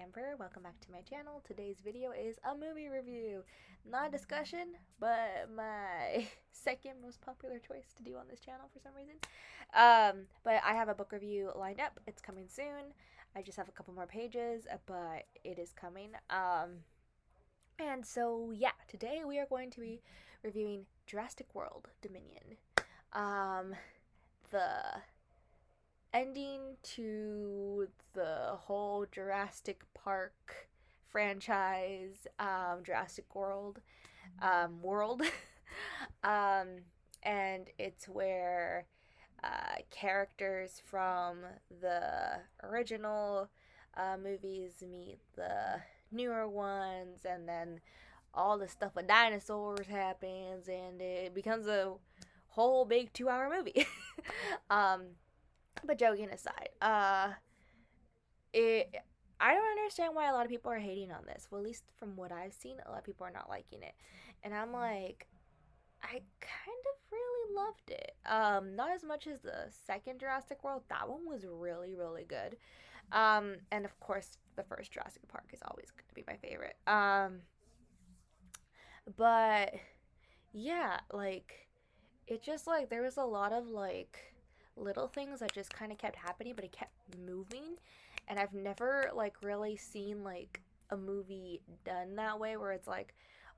Amber. Welcome back to my channel. Today's video is a movie review. Not a discussion, but my second most popular choice to do on this channel for some reason. But I have a book review lined up. It's coming soon. I just have a couple more pages, but it is coming. And so, yeah, today we are going to be reviewing Jurassic World Dominion. The ending to the whole Jurassic Park franchise, Jurassic World. um, and it's where characters from the original movies meet the newer ones, and then all the stuff with dinosaurs happens, and it becomes a whole big 2 hour movie. um, but joking aside, it I don't understand why a lot of people are hating on this. Well, at least from what I've seen, a lot of people are not liking it, and I'm like, I kind of really loved it. Not as much as the second Jurassic World. That one was really, really good. And of course, the first Jurassic Park is always going to be my favorite. But yeah, like it just like there was a lot of like little things that just kind of kept happening, but it kept moving, and I've never like really seen like a movie done that way where it's like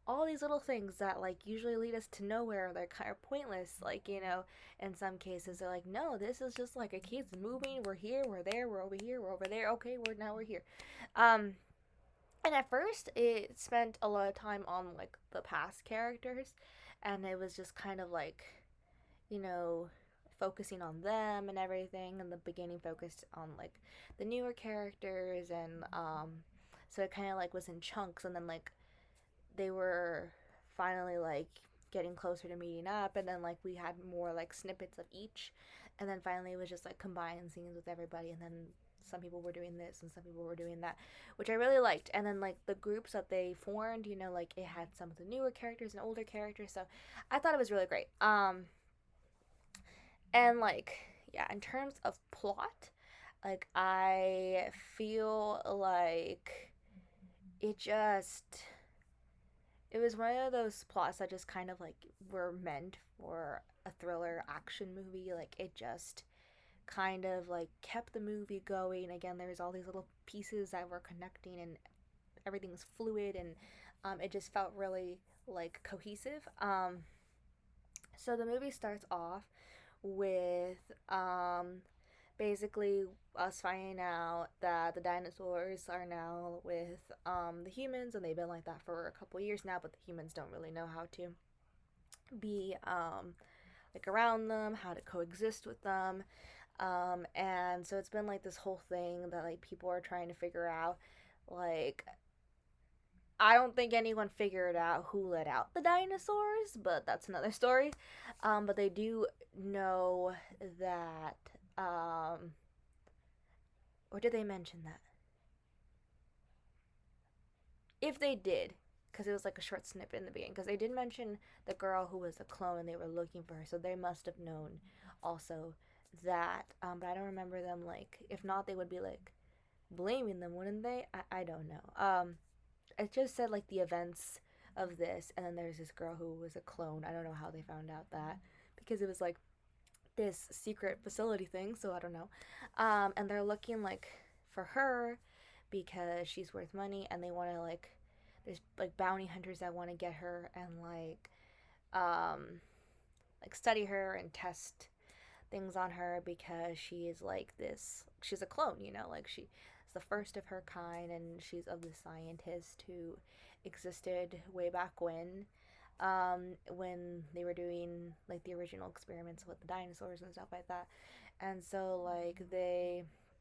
all these little things that like usually lead us to nowhere, they're kind of pointless, like, in some cases they're like, no, this is just like, it keeps moving, we're here, we're there, we're over here, we're over there, okay, we're here. um and at first it spent a lot of time on like the past characters, and it was just kind of like, you know, focusing on them and everything. And the beginning focused on like the newer characters, and so it kind of like was in chunks, and then like they were finally like getting closer to meeting up, and then like we had more like snippets of each, and then finally it was just like combined scenes with everybody, and then some people were doing this and some people were doing that, which I really liked. And then like the groups that they formed, like it had some of the newer characters and older characters, so I thought it was really great. And like, yeah, in terms of plot, like I feel like it just it was one of those plots that just kind of like were meant for a thriller action movie. Like it just kind of like kept the movie going. Again, there's all these little pieces that were connecting, and everything's fluid, and it just felt really like cohesive. So the movie starts off with basically us finding out that the dinosaurs are now with the humans, and they've been like that for a couple years now, but the humans don't really know how to be like around them, how to coexist with them. And so it's been like this whole thing that like people are trying to figure out. Like, I don't think anyone figured out who let out the dinosaurs, but that's another story. But they do know that, or did they mention that? If they did, because it was like a short snippet in the beginning, because they did mention the girl who was a clone and they were looking for her, so they must have known also that. But I don't remember them, like, if not, they would be like blaming them, wouldn't they? I don't know. It just said like the events of this, and then there's this girl who was a clone. I don't know how they found out that, because it was like this secret facility thing, so I don't know. And they're looking like for her because she's worth money, and they want to like, there's like bounty hunters that want to get her and um like study her and test things on her, because she is like this, she's a clone, like she's the first of her kind, and she's of the scientist who existed way back when they were doing like the original experiments with the dinosaurs and stuff like that. And so like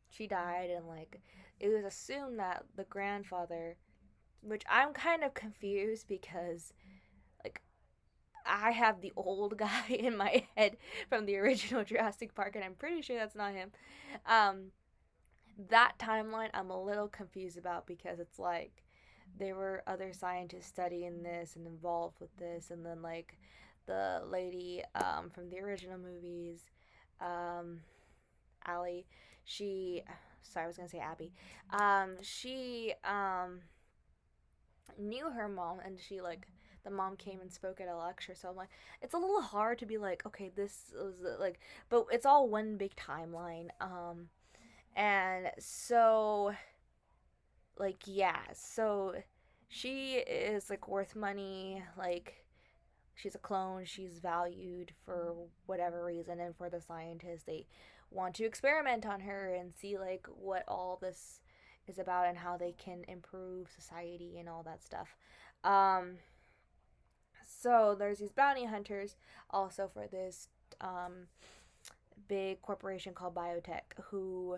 she died, and like it was assumed that the grandfather, which I'm kind of confused because like I have the old guy in my head from the original Jurassic Park, and I'm pretty sure that's not him. Um, that timeline I'm a little confused about, because it's like there were other scientists studying this and involved with this, and then like the lady from the original movies, um, Allie, she, sorry, I was gonna say Abby. She knew her mom, and she like the mom came and spoke at a lecture. So I'm like, it's a little hard to be like, okay, this was like, but it's all one big timeline. And so like yeah, so she is like worth money, like she's a clone, she's valued for whatever reason, and for the scientists they want to experiment on her and see like what all this is about and how they can improve society and all that stuff. um so there's these bounty hunters also for this um big corporation called biotech who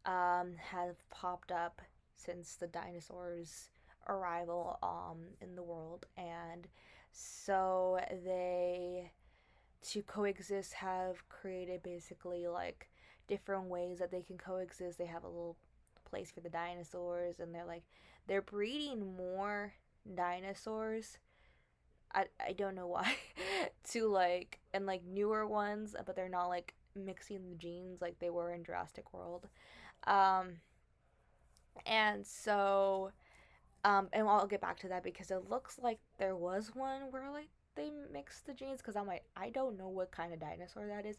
have popped up since the dinosaurs arrival in the world. And so they, to coexist, have created basically like different ways that they can coexist. They have a little place for the dinosaurs, and they're breeding more dinosaurs. I don't know why to like, and like newer ones, but they're not like mixing the genes like they were in Jurassic World. Um and so and I'll get back to that because it looks like there was one where like they mixed the genes, because I'm like, I don't know what kind of dinosaur that is.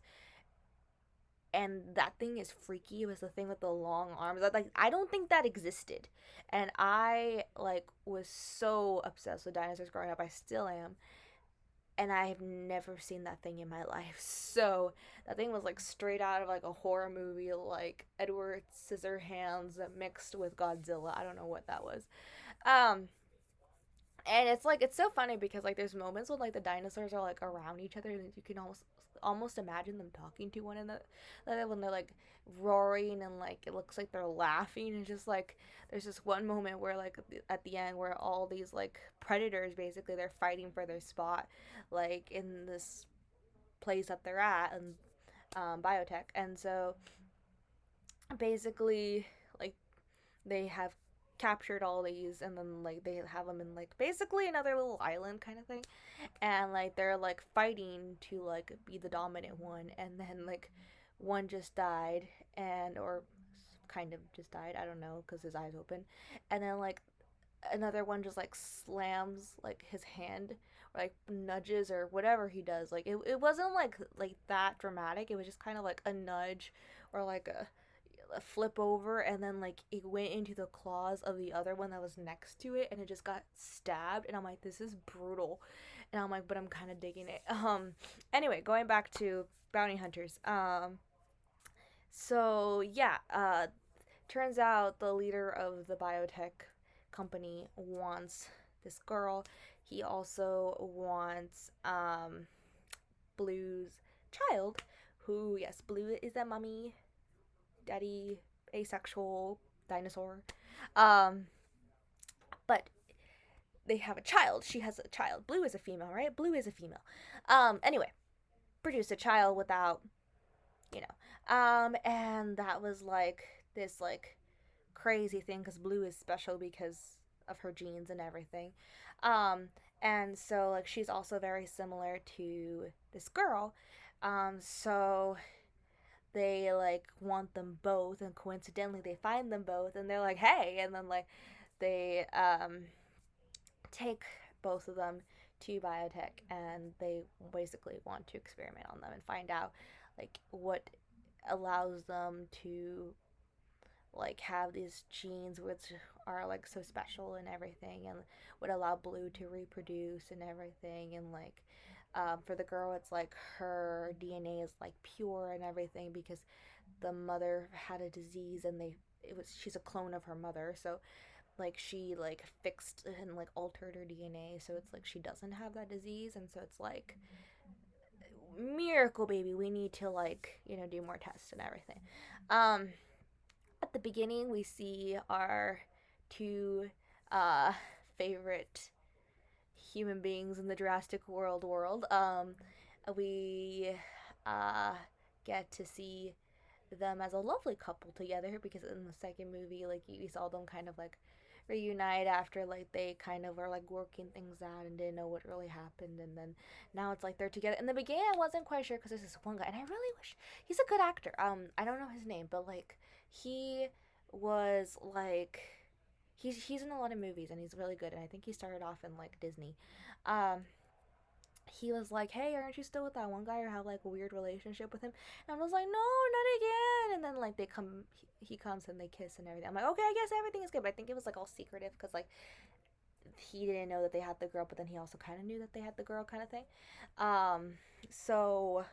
And that thing is freaky. It was the thing with the long arms. Like, I don't think that existed. And I like was so obsessed with dinosaurs growing up. I still am. And I have never seen that thing in my life. So that thing was like straight out of like a horror movie, like Edward Scissorhands mixed with Godzilla. I don't know what that was. Um, and it's like it's so funny because like there's moments when like the dinosaurs are like around each other, and you can almost imagine them talking to one another when they're like roaring, and like it looks like they're laughing. And just like there's this one moment where like at the end where all these like predators, basically they're fighting for their spot like in this place that they're at, and biotech. And so basically like they have captured all these, and then like they have them in like basically another little island kind of thing. And like they're like fighting to like be the dominant one. And then like one just died, and or kind of just died, I don't know, because his eyes open. And then like another one just like slams like his hand, or like nudges or whatever he does. Like it wasn't like that dramatic. It was just kind of like a nudge, or like a flip over, and then like it went into the claws of the other one that was next to it, and it just got stabbed. And I'm like, this is brutal. And I'm like, but I'm kind of digging it. Anyway, going back to bounty hunters. So yeah, turns out the leader of the biotech company wants this girl. He also wants Blue's child, who, yes, Blue is a mummy daddy asexual dinosaur. Um, but they have a child. She has a child. Blue is a female, right? Blue is a female. Anyway, produced a child without, you know. And that was like this like crazy thing, because Blue is special because of her genes and everything. Um, and so like she's also very similar to this girl. So they like want them both, and coincidentally they find them both, and they're like, hey. And then like they take both of them to biotech, and they basically want to experiment on them and find out like what allows them to like have these genes which are like so special and everything, and would allow Blue to reproduce and everything. And like for the girl, it's like her DNA is like pure and everything, because the mother had a disease, and she's a clone of her mother. So like she like fixed and like altered her DNA, so it's like she doesn't have that disease. And so it's like miracle baby, we need to like, do more tests and everything. um at the beginning we see our two uh favorite human beings in the Jurassic world. We uh get to see them as a lovely couple together, because in the second movie like you saw them kind of like reunite after like they kind of were like working things out and didn't know what really happened. And then now it's like they're together. In the beginning I wasn't quite sure, because there's this one guy, and I really wish, he's a good actor. I don't know his name, but like he was like he's in a lot of movies and he's really good, and I think he started off in like Disney. Um he was like, "Hey, aren't you still with that one guy or have like a weird relationship with him?" And I was like, "No, not again." And then like they come, he comes and they kiss and everything. I'm like, "Okay, I guess everything is good." But I think it was like all secretive because like he didn't know that they had the girl, but then he also kind of knew that they had the girl, kind of thing. Um, so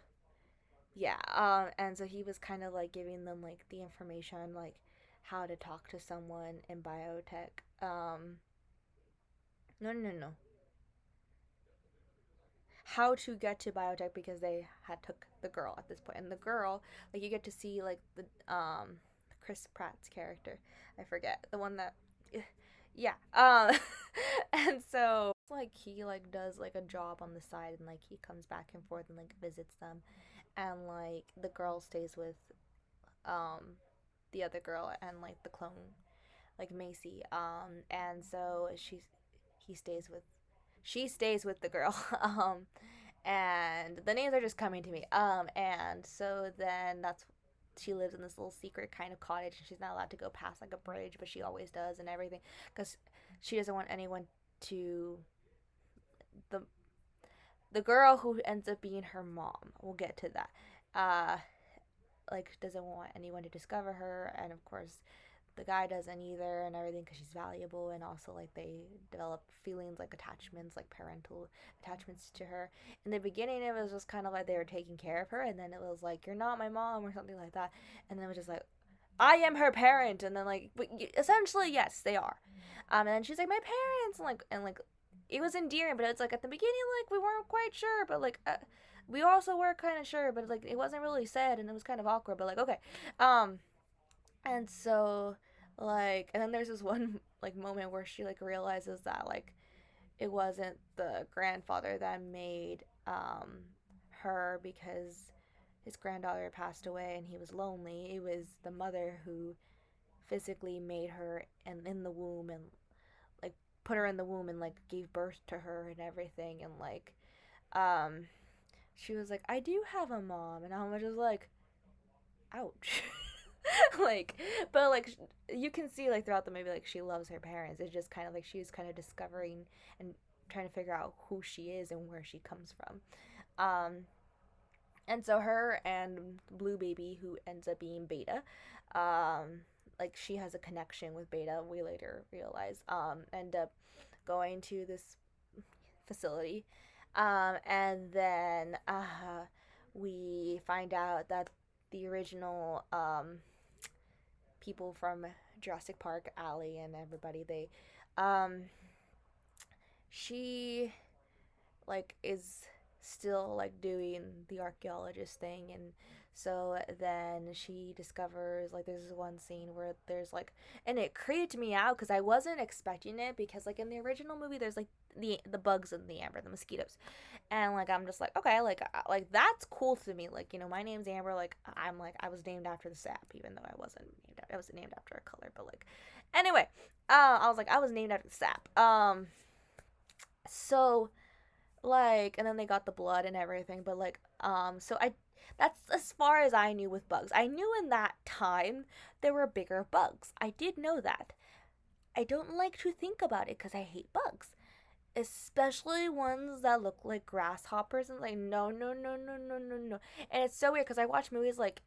yeah, and so he was kind of like giving them like the information, like how to talk to someone in biotech. No, no, no, no. How to get to biotech because they had took the girl at this point, and the girl, like you get to see like the Chris Pratt's character. I forget the one that, yeah. And so like he like does like a job on the side, and like he comes back and forth and like visits them, and like the girl stays with um the other girl and like the clone like Macy, and so he stays with she stays with the girl. And the names are just coming to me. And so then that's she lives in this little secret kind of cottage, and she's not allowed to go past like a bridge, but she always does and everything because she doesn't want anyone to the the girl who ends up being her mom. We'll get to that. Uh, like doesn't want anyone to discover her, and of course the guy doesn't either and everything because she's valuable, and also like they develop feelings like attachments, like parental attachments to her. In the beginning it was just kind of like they were taking care of her, and then it was like you're not my mom or something like that, and then it was just like I am her parent, and then like but essentially yes they are. And then she's like my parents, and like it was endearing, but it's like at the beginning like we weren't quite sure, but like we also were kind of sure, but like it wasn't really said, and it was kind of awkward, but like okay. um and so like and then there's this one like moment where she like realizes that like it wasn't the grandfather that made her because his granddaughter passed away and he was lonely. It was the mother who physically made her and in the womb, and like put her in the womb and like gave birth to her and everything, and like um she was like I do have a mom, and I was just like ouch. Like but like you can see like throughout the movie like she loves her parents. It's just kind of like she's kind of discovering and trying to figure out who she is and where she comes from. um and so her and Blue Baby, who ends up being Beta, um like she has a connection with Beta, we later realize, end up going to this facility. And then we find out that the original people from Jurassic Park, Allie and everybody, they um she like is still like doing the archaeologist thing, and so then she discovers like there's this one scene where there's like, and it creeped me out because I wasn't expecting it, because like in the original movie there's like the bugs in the amber, the mosquitoes, and like I'm just like okay, like that's cool to me, like you know my name's Amber, like I'm like I was named after the sap, even though I was named after a color, but like anyway, I was like I was named after the sap. So like and then they got the blood and everything, but like so I that's as far as I knew with bugs. I knew in that time there were bigger bugs, I did know that. I don't like to think about it because I hate bugs, especially ones that look like grasshoppers, and like no no no no no no no. And it's so weird because I watch movies like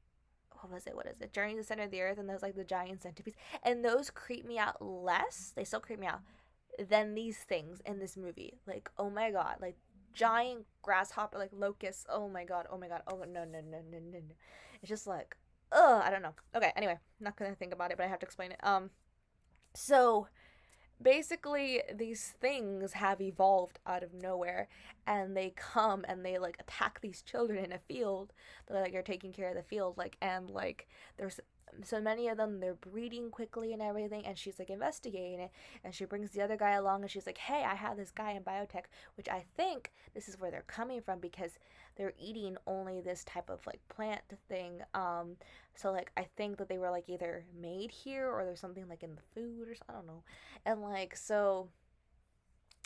what is it, Journey to the Center of the Earth, and there's like the giant centipedes, and those creep me out less, they still creep me out, than these things in this movie. Like, oh my god, like giant grasshopper, like locusts. Oh my god, oh my god, oh no, no, no, no, no, no. It's just like, ugh, I don't know. Okay, anyway, not gonna think about it, but I have to explain it. So basically these things have evolved out of nowhere, and they come and they like attack these children in a field. They're like, you're taking care of the field, like, and like there's so many of them, they're breeding quickly and everything, and she's like investigating it, and she brings the other guy along, and she's like, hey, I have this guy in biotech, which I think this is where they're coming from because they're eating only this type of like plant thing. So like I think that they were like either made here or there's something like in the food or something, I don't know. And like so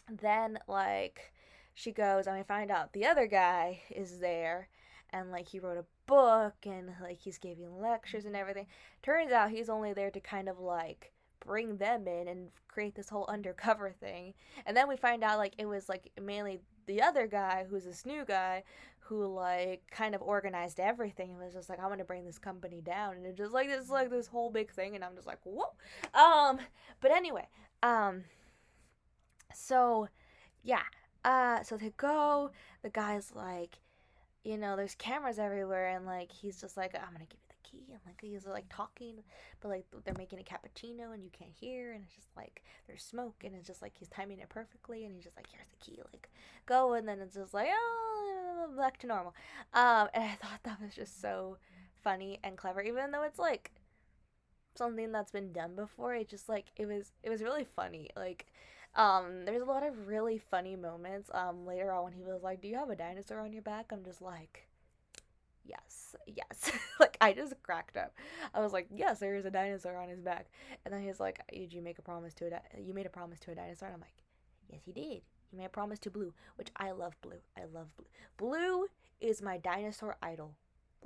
then like she goes and I find out the other guy is there, and like he wrote a book, and like he's giving lectures and everything. Turns out he's only there to kind of like bring them in and create this whole undercover thing. And then we find out like it was like mainly the other guy who's this new guy who like kind of organized everything and was just like, I want to bring this company down, and it just like this whole big thing, and I'm just like, whoa. um but anyway, um so yeah, so they go, the guy's like, there's cameras everywhere, and like he's just like, I'm gonna give you the key, and like he's like talking, but like they're making a cappuccino and you can't hear, and it's just like there's smoke, and it's just like he's timing it perfectly, and he's just like, here's the key, like go, and then it's just like, oh, back to normal. And I thought that was just so funny and clever, even though it's like something that's been done before. It just like it was really funny. Like there's a lot of really funny moments later on when he was like, do you have a dinosaur on your back? I'm just like, yes, yes. Like I just cracked up. I was like, yes, there is a dinosaur on his back. And then he's like, did you make a promise to you made a promise to a dinosaur? And I'm like, yes, he did. He made a promise to Blue, which I love. Blue, I love Blue. Blue is my dinosaur idol.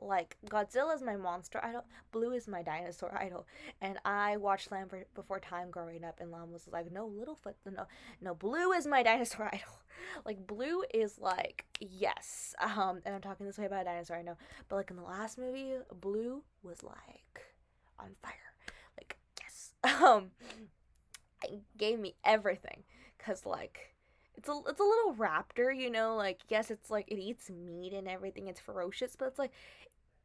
Like Godzilla is my monster idol, Blue is my dinosaur idol, and I watched Land Before Time growing up, and Lam was like, "No, Littlefoot, no, no, Blue is my dinosaur idol." Like Blue is like, yes, and I'm talking this way about a dinosaur, I know, but like in the last movie, Blue was like on fire, like yes, it gave me everything, cause like it's a little raptor, like yes, it's like it eats meat and everything, it's ferocious, but it's like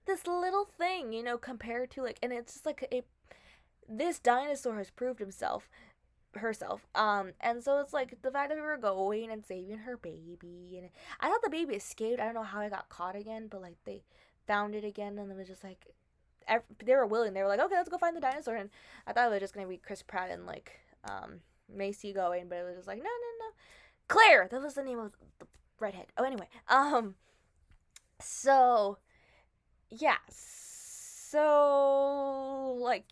this little thing, compared to like, and it's just like this dinosaur has proved herself, and so it's like the fact that we were going and saving her baby, and I thought the baby escaped. I don't know how it got caught again, but like they found it again, and it was just like they were willing. They were like, okay, let's go find the dinosaur, and I thought it was just gonna be Chris Pratt and like Macy going, but it was just like, no, no, no, Claire. That was the name of the redhead. Oh, anyway, so yeah, so like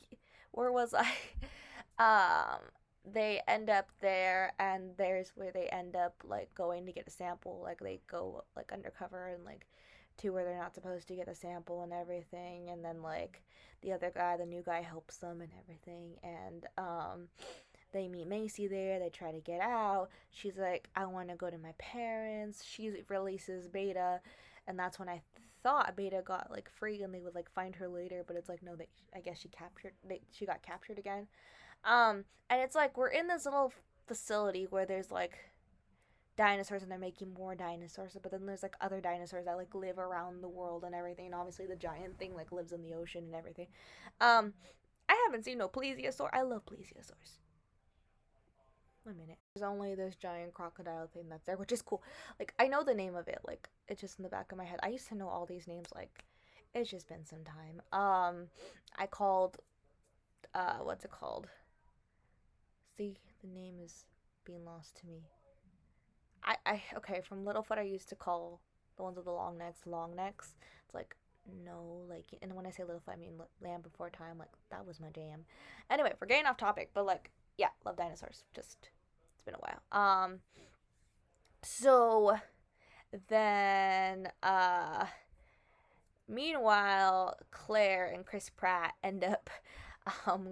where was I? um they end up there, and there's where they end up like going to get a sample, like they go like undercover and like to where they're not supposed to get a sample and everything, and then like the new guy helps them and everything, and they meet Macy there. They try to get out. She's like, I want to go to my parents. She releases Beta, and that's when I thought Beta got like free and they would like find her later. But it's like, no, I guess she got captured again. And it's like we're in this little facility where there's like dinosaurs, and they're making more dinosaurs, but then there's like other dinosaurs that like live around the world and everything, and obviously the giant thing like lives in the ocean and everything. um I haven't seen no plesiosaur. I love plesiosaurs. A minute. There's only this giant crocodile thing that's there, which is cool. Like I know the name of it, like it's just in the back of my head. I used to know all these names, like it's just been some time. I called what's it called? See, the name is being lost to me. I okay, from Littlefoot I used to call the ones with the long necks. It's like no, like, and when I say Littlefoot I mean Land Before Time, like that was my jam. Anyway, we're getting off topic, but like yeah, love dinosaurs. Just it's been a while. So then meanwhile Claire and Chris Pratt end up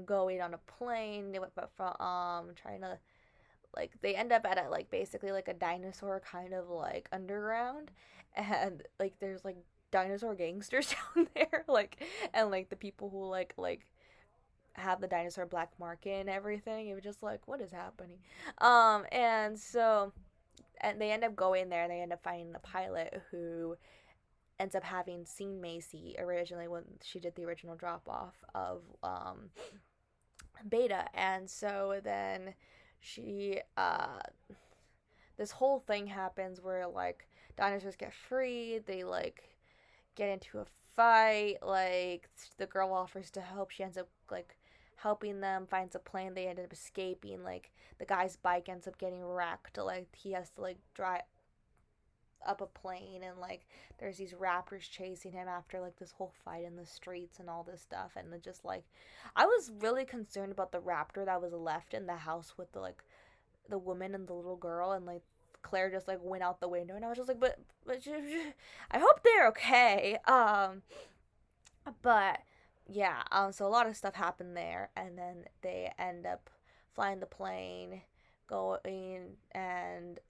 going on a plane. They went from trying to like they end up at a like basically like a dinosaur kind of like underground, and like there's like dinosaur gangsters down there, like, and like the people who like have the dinosaur black market and everything. It was just like, what is happening? And so and they end up going there, and they end up finding the pilot who ends up having seen Macy originally when she did the original drop off of Beta, and so then she this whole thing happens where like dinosaurs get free, they like get into a fight, like the girl offers to help, she ends up like helping them, finds a plane, they end up escaping, like the guy's bike ends up getting wrecked, like he has to like drive up a plane, and like there's these raptors chasing him after like this whole fight in the streets and all this stuff, and it just like I was really concerned about the raptor that was left in the house with the like the woman and the little girl, and like Claire just like went out the window, and I was just like, but I hope they're okay. But yeah, so a lot of stuff happened there, and then they end up flying the plane, going and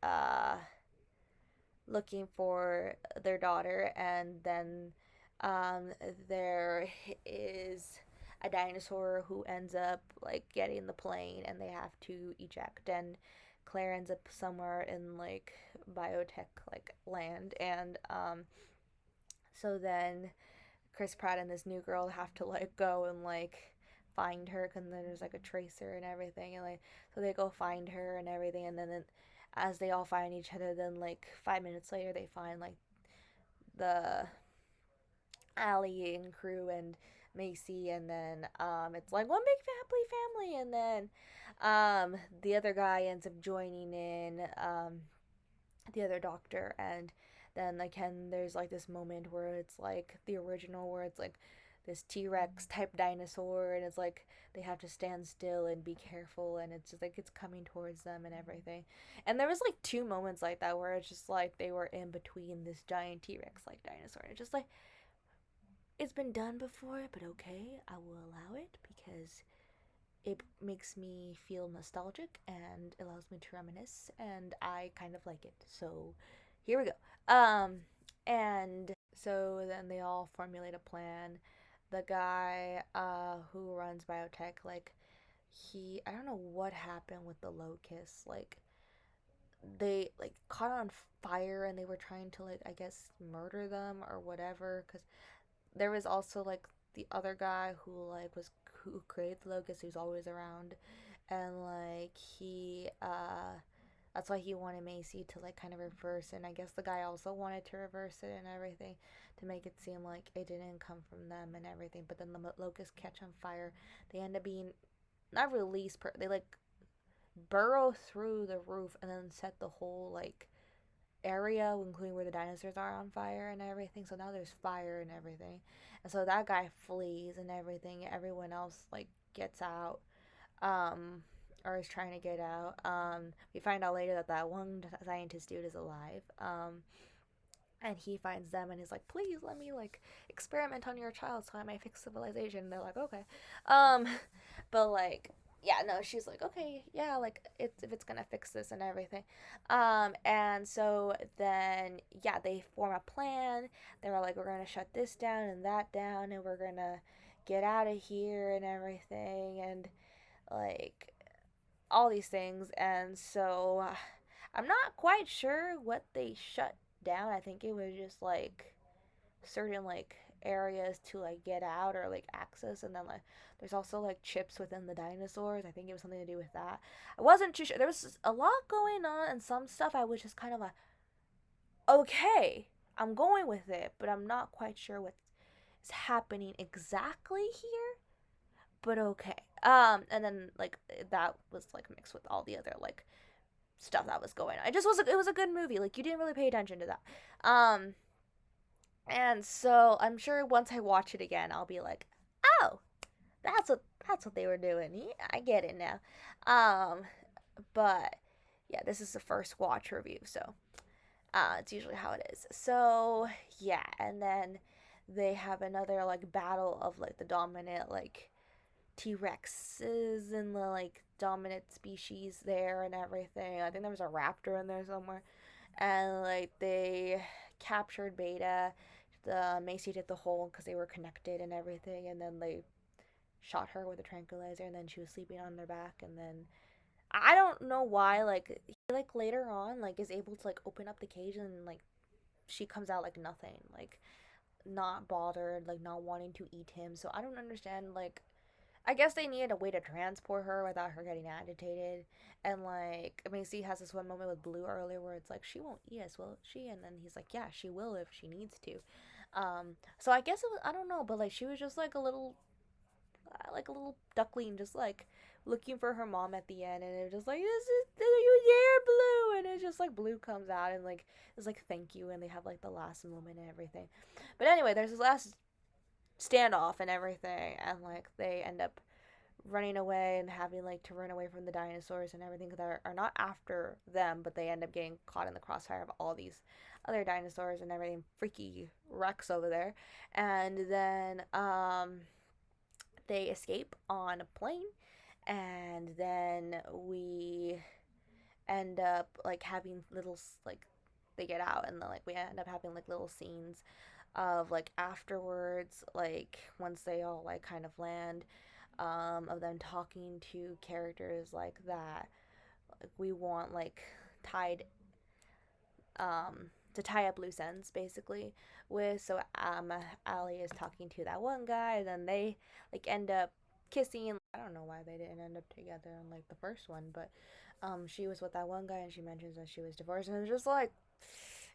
looking for their daughter, and then um, there is a dinosaur who ends up like getting the plane, and they have to eject, and Claire ends up somewhere in like biotech like land, and so then Chris Pratt and this new girl have to like go and like find her, because then there's like a tracer and everything, and like so they go find her and everything, and then as they all find each other, then like 5 minutes later they find like the Allie and crew and Macy, and then it's like one big family, and then the other guy ends up joining in, the other doctor, and then again there's like this moment where it's like the original, where it's like this T-Rex type dinosaur, and it's like they have to stand still and be careful, and it's just like it's coming towards them and everything. And there was like two moments like that where it's just like they were in between this giant T-Rex like dinosaur, and it's just like it's been done before, but okay, I will allow it because it makes me feel nostalgic and allows me to reminisce, and I kind of like it. So here we go. And so then they all formulate a plan. The guy who runs biotech, like I don't know what happened with the locusts. Like they like caught on fire, and they were trying to like I guess murder them or whatever, cuz there was also like the other guy who created the locust, who's always around, and like he that's why he wanted Macy to like kind of reverse it, and I guess the guy also wanted to reverse it and everything, to make it seem like it didn't come from them and everything. But then the locusts catch on fire. They end up being not released they like burrow through the roof and then set the whole like area, including where the dinosaurs are, on fire and everything. So now there's fire and everything. And so that guy flees and everything. Everyone else like gets out, um, or is trying to get out. We find out later that that one scientist dude is alive. And he finds them and is like, please let me like experiment on your child so I might fix civilization. And they're like, okay. Um, but like, yeah, no, she's like, okay, yeah, like it's if it's gonna fix this and everything. And so then yeah, they form a plan. They're like, we're gonna shut this down and that down, and we're gonna get out of here and everything, and like all these things. And so I'm not quite sure what they shut down. I think it was just like certain like areas to like get out or like access, and then like there's also like chips within the dinosaurs. I think it was something to do with that. I wasn't too sure. There was a lot going on, and some stuff I was just kind of like, okay, I'm going with it, but I'm not quite sure what's happening exactly here, but okay. And then like that was like mixed with all the other like stuff that was going on. It was a good movie. Like you didn't really pay attention to that. And so I'm sure once I watch it again, I'll be like, oh, that's what they were doing. Yeah, I get it now. Um, but yeah, this is the first watch review, so it's usually how it is. So yeah, and then they have another like battle of like the dominant like T Rexes and the like dominant species there and everything. I think there was a raptor in there somewhere, and like they captured Beta. The Macy did the hole because they were connected and everything, and then they shot her with a tranquilizer, and then she was sleeping on their back, and then I don't know why like he like later on like is able to like open up the cage, and like she comes out like nothing, like not bothered, like not wanting to eat him. So I don't understand, like I guess they needed a way to transport her without her getting agitated. And like Macy has this one moment with Blue earlier where it's like she won't eat us, will she? And then he's like, yeah, she will if she needs to. So I guess it was, I don't know, but like she was just like a little duckling, just like looking for her mom at the end, and it was just like, are you there, Blue? And it's just like Blue comes out and like is like thank you, and they have like the last moment and everything. But anyway, there's this last standoff and everything, and like they end up running away and having like to run away from the dinosaurs and everything that are not after them, but they end up getting caught in the crossfire of all these other dinosaurs and everything freaky wrecks over there. And then they escape on a plane, and then we end up like having little like they get out, and then like we end up having like little scenes of like afterwards, like once they all like kind of land, of them talking to characters like that. Like we want like tied to tie up loose ends basically with. So Ali is talking to that one guy, and then they like end up kissing. I don't know why they didn't end up together in like the first one, but she was with that one guy and she mentions that she was divorced, and it's just like,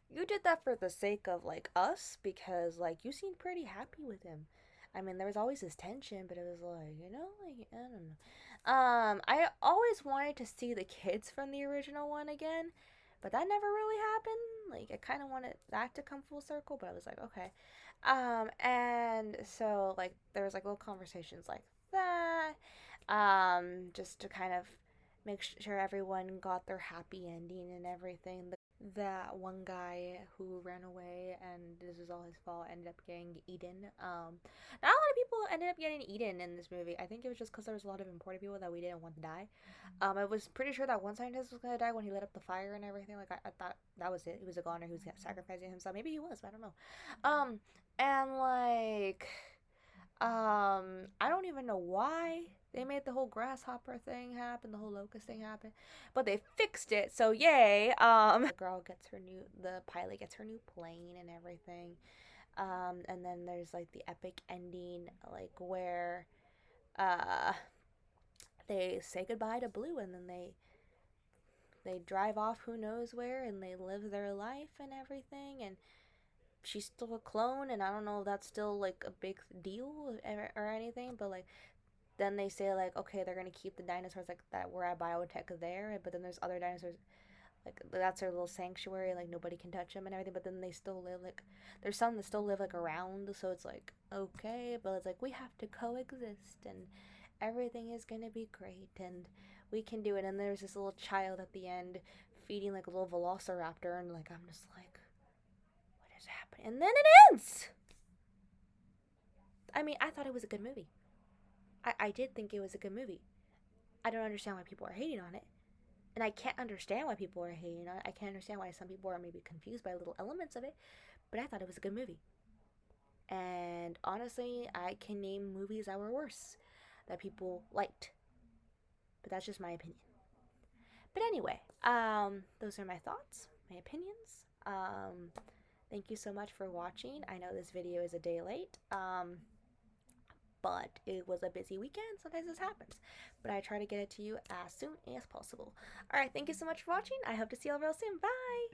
you did that for the sake of like us, because like you seemed pretty happy with him. I mean, there was always this tension, but it was like, like I don't know. I always wanted to see the kids from the original one again, but that never really happened. Like I kind of wanted that to come full circle, but I was like, okay. And so like there was like little conversations like that, just to kind of make sure everyone got their happy ending and everything. That one guy who ran away and this is all his fault ended up getting eaten. Not a lot of people ended up getting eaten in this movie. I think it was just because there was a lot of important people that we didn't want to die. I was pretty sure that one scientist was gonna die when he lit up the fire and everything. Like I thought that was it. He was a goner who was sacrificing himself. Maybe he was. I don't know. And like I don't even know why they made the whole grasshopper thing happen, the whole locust thing happen, but they fixed it. So yay! The girl gets her new, the pilot gets her new plane and everything. And then there's like the epic ending, like where uh they say goodbye to Blue, and then they drive off who knows where, and they live their life and everything, and she's still a clone, and I don't know if that's still like a big deal or anything, but like then they say like, okay, they're gonna keep the dinosaurs like that were at biotech there, but then there's other dinosaurs like that's their little sanctuary, like nobody can touch them and everything, but then they still live like, there's some that still live like around, so it's like okay, but it's like we have to coexist and everything is gonna be great and we can do it. And there's this little child at the end feeding like a little velociraptor, and like I'm just like, what is happening? And then it ends. I mean, I thought it was a good movie. I did think it was a good movie. I don't understand why people are hating on it. And I can't understand why people are hating on it. I can't understand why some people are maybe confused by little elements of it. But I thought it was a good movie. And honestly, I can name movies that were worse that people liked. But that's just my opinion. But anyway, those are my thoughts, my opinions. Thank you so much for watching. I know this video is a day late. But it was a busy weekend. Sometimes this happens. But I try to get it to you as soon as possible. Alright, thank you so much for watching. I hope to see you all real soon. Bye!